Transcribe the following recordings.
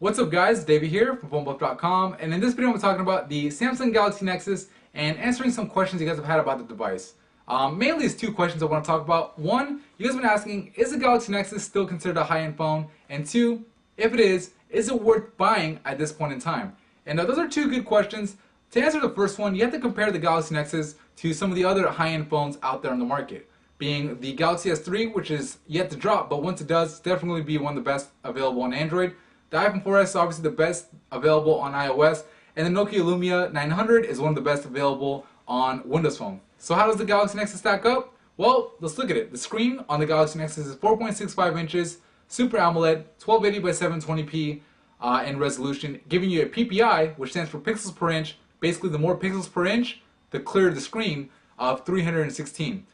What's up guys, Davey here from PhoneBuff.com, and in this video I'm talking about the Samsung Galaxy Nexus and answering some questions you guys have had about the device. Mainly it's two questions I want to talk about. One, you guys have been asking, is the Galaxy Nexus still considered a high-end phone? And two, if it is it worth buying at this point in time? And those are two good questions. To answer the first one, you have to compare the Galaxy Nexus to some of the other high-end phones out there on the market, being the Galaxy S3, which is yet to drop, but once it does, definitely be one of the best available on Android. The iPhone 4S is obviously the best available on iOS, and the Nokia Lumia 900 is one of the best available on Windows Phone. So how does the Galaxy Nexus stack up? Well, let's look at it. The screen on the Galaxy Nexus is 4.65 inches, Super AMOLED, 1280 by 720p in resolution, giving you a PPI, which stands for pixels per inch. Basically, the more pixels per inch, the clearer the screen, of 316.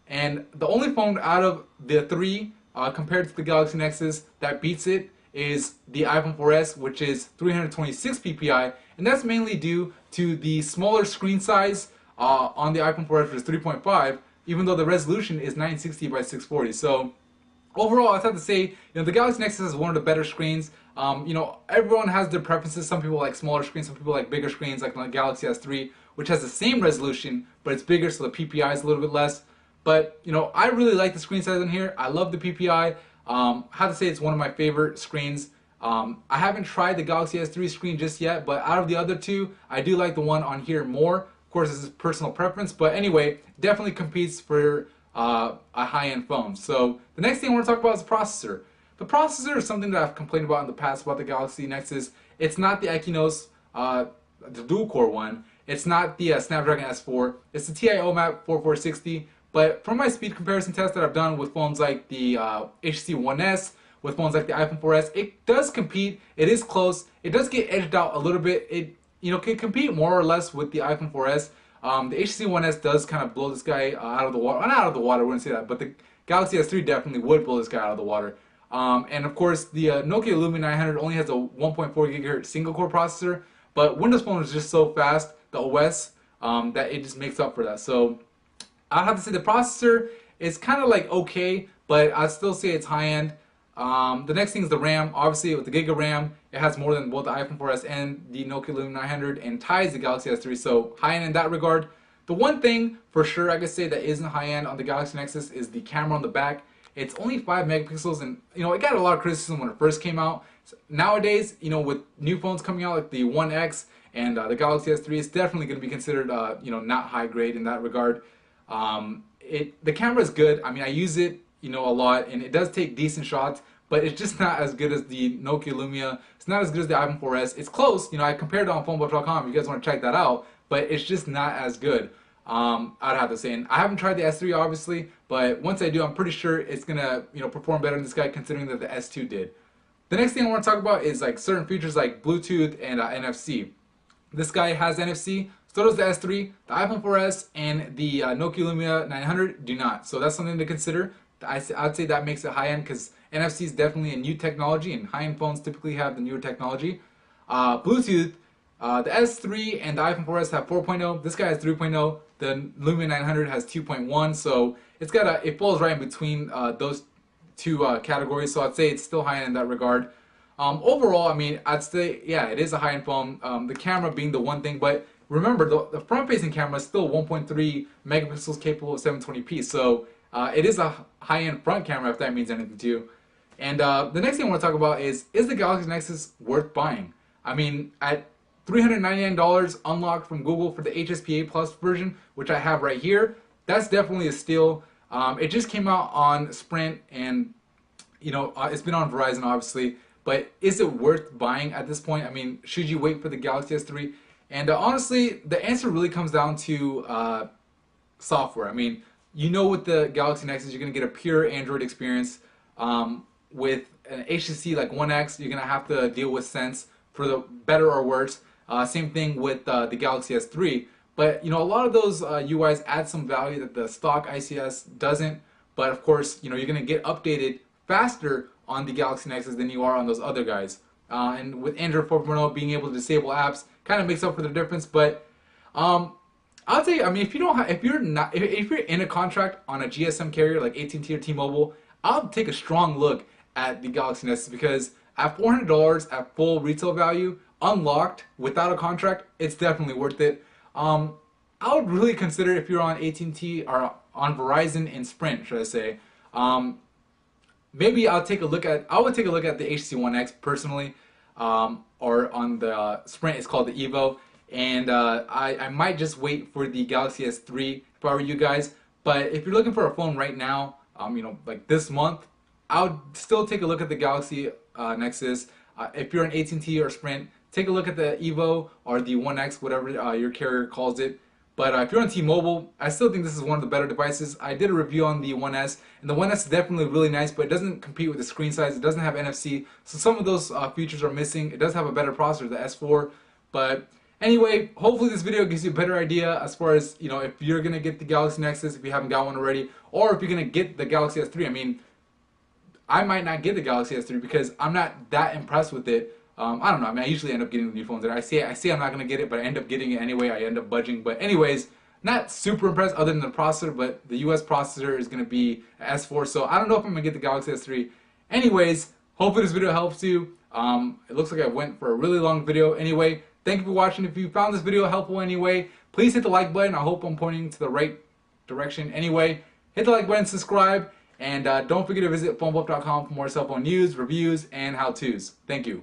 And the only phone out of the three compared to the Galaxy Nexus that beats it is the iPhone 4S, which is 326 ppi, and that's mainly due to the smaller screen size on the iPhone 4S, which is 3.5, even though the resolution is 960 by 640. So overall, I have to say, the Galaxy Nexus is one of the better screens. Everyone has their preferences. Some people like smaller screens, some people like bigger screens, like the Galaxy S3, which has the same resolution, but it's bigger, so the PPI is a little bit less. But, I really like the screen size in here. I love the PPI. I have to say it's one of my favorite screens. I haven't tried the Galaxy S3 screen just yet, but out of the other two, I do like the one on here more. Of course, this is personal preference, but anyway, definitely competes for a high-end phone. So the next thing I want to talk about is the processor. The processor is something that I've complained about in the past about the Galaxy Nexus. It's not the Exynos, the dual-core one. It's not the Snapdragon S4. It's the TI OMAP 4460. But from my speed comparison test that I've done with phones like the HTC One S, with phones like the iPhone 4S, it does compete. It is close. It does get edged out a little bit. It can compete more or less with the iPhone 4S. The HTC One S does kind of blow this guy out of the water. Not out of the water, I wouldn't say that, but the Galaxy S3 definitely would blow this guy out of the water. And of course, the Nokia Lumia 900 only has a 1.4 GHz single-core processor, but Windows Phone is just so fast, the OS, that it just makes up for that. So I'd have to say the processor is kind of like okay, but I'd still say it's high-end. The next thing is the RAM. Obviously, with the Giga RAM, it has more than both the iPhone 4S and the Nokia Lumia 900 and ties the Galaxy S3, so high-end in that regard. The one thing for sure I could say that isn't high-end on the Galaxy Nexus is the camera on the back. It's only 5 megapixels, and it got a lot of criticism when it first came out. So nowadays, with new phones coming out like the One X and the Galaxy S3, it's definitely going to be considered, not high grade in that regard. The camera is good. I mean, I use it, a lot, and it does take decent shots, but it's just not as good as the Nokia Lumia. It's not as good as the iPhone 4S. It's close. I compared it on PhoneBuff.com. If you guys want to check that out, but it's just not as good. I'd have to say, and I haven't tried the S3 obviously, but once I do, I'm pretty sure it's gonna, perform better than this guy, considering that the S2 did. The next thing I want to talk about is like certain features like Bluetooth and NFC. This guy has NFC. So does the S3, the iPhone 4S, and the Nokia Lumia 900 do not. So that's something to consider. I'd say that makes it high-end because NFC is definitely a new technology, and high-end phones typically have the newer technology. Bluetooth, the S3 and the iPhone 4S have 4.0. This guy has 3.0. The Lumia 900 has 2.1. So it falls right in between those two categories. So I'd say it's still high-end in that regard. Overall, I mean, I'd say, yeah, it is a high-end phone. The camera being the one thing, but remember, the front-facing camera is still 1.3 megapixels capable of 720p, so it is a high-end front camera if that means anything to you. And the next thing I want to talk about is the Galaxy Nexus worth buying? I mean, at $399 unlocked from Google for the HSPA Plus version, which I have right here, that's definitely a steal. It just came out on Sprint, and it's been on Verizon obviously, but is it worth buying at this point? I mean, should you wait for the Galaxy S3? And honestly, the answer really comes down to software. I mean, with the Galaxy Nexus, you're going to get a pure Android experience. With an HTC like One X, you're going to have to deal with Sense for the better or worse. Same thing with the Galaxy S3. But, a lot of those UIs add some value that the stock ICS doesn't. But, of course, you're going to get updated faster on the Galaxy Nexus than you are on those other guys. And with Android 4.0 being able to disable apps kind of makes up for the difference. But I'll tell you, I mean, if you're in a contract on a GSM carrier like AT&T or T-Mobile, I'll take a strong look at the Galaxy Nexus because at $400 at full retail value, unlocked without a contract, it's definitely worth it. I would really consider if you're on AT&T or on Verizon and Sprint, should I say. Maybe I would take a look at the HTC One X personally, or on the Sprint it's called the Evo, and I might just wait for the Galaxy S3 if I were you guys. But if you're looking for a phone right now, like this month, I would still take a look at the Galaxy Nexus. If you're an AT&T or Sprint, take a look at the Evo or the One X, whatever your carrier calls it. But if you're on T-Mobile, I still think this is one of the better devices. I did a review on the One S, and the One S is definitely really nice, but it doesn't compete with the screen size. It doesn't have NFC, so some of those features are missing. It does have a better processor, the S4. But anyway, hopefully this video gives you a better idea as far as, if you're going to get the Galaxy Nexus, if you haven't got one already, or if you're going to get the Galaxy S3. I mean, I might not get the Galaxy S3 because I'm not that impressed with it. I don't know. I mean, I usually end up getting the new phones. I say I'm not gonna get it, but I end up getting it anyway. I end up budging. But anyways, not super impressed other than the processor. But the US processor is gonna be S4, so I don't know if I'm gonna get the Galaxy S3. Anyways, hopefully this video helps you. It looks like I went for a really long video. Anyway, thank you for watching. If you found this video helpful anyway, please hit the like button. I hope I'm pointing to the right direction. Anyway, hit the like button, subscribe, and don't forget to visit PhoneBuff.com for more cell phone news, reviews, and how-tos. Thank you.